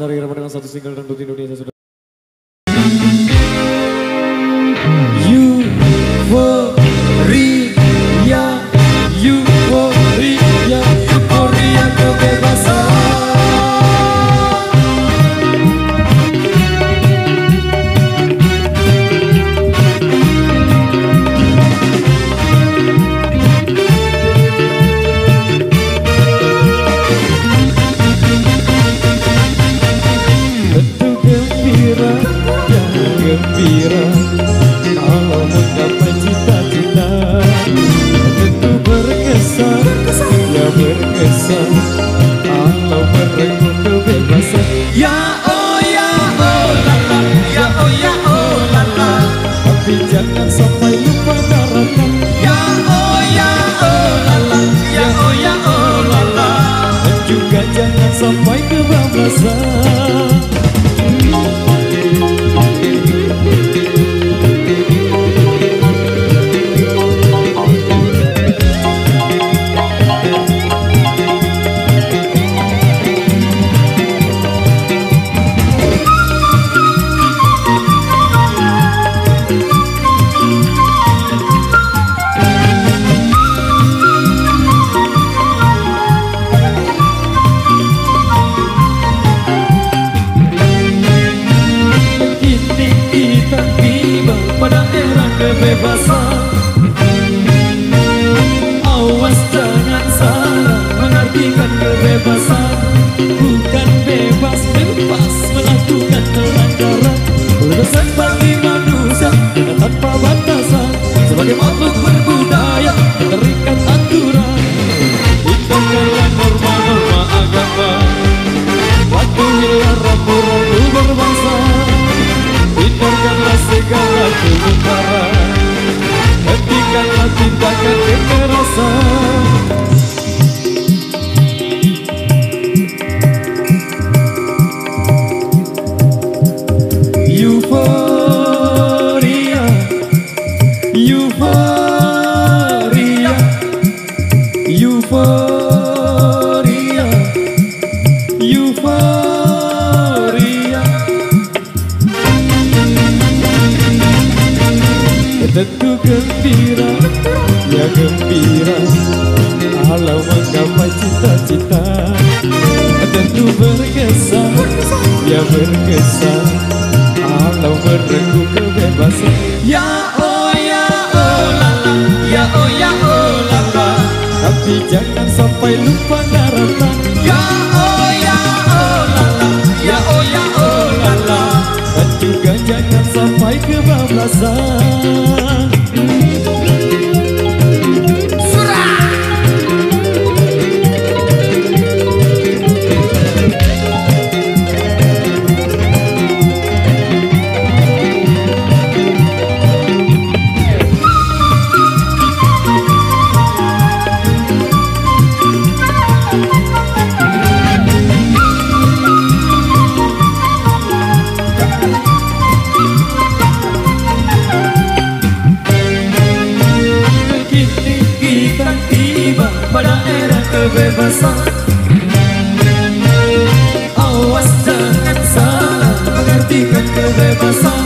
Lestari Irama dengan satu single dan untuk Indonesia sudah. Euforia, euforia, euforia kebebasan. Gembira kalau mencapai cita-cita, tentu berkesan, ya berkesan kalau merengkuh kebebasan. Ya oh lala, ya oh lala, tapi jangan sampai lupa daratan. Ya oh lala, ya oh lala, dan juga jangan sampai kebablasan. Pada era kebebasan, awas jangan salah mengartikan kebebasan. Bukan bebas melakukan pelanggaran, kebebasan bagi manusia dengan tanpa batasan. Sebagai makhluk berbudaya terikat aturan, hindarkanlah norma-norma agama, patuhilah rambu-rambu berbangsa. Hindarkanlah segala kemungkaran, hentikanlah tindakan kekerasan. Euforia, euforia, euforia, euforia. Tentu gembira, ya gembira kalau menggapai cita-cita. Tentu berkesan, ya berkesan kalau merengkuh kebebasan. Ya oh lala, ya oh lala, tapi jangan sampai lupa daratan. Ya oh lala, ya oh lala, dan juga jangan sampai kebablasan. Pada era kebebasan, awas jangan salah mengartikan kebebasan.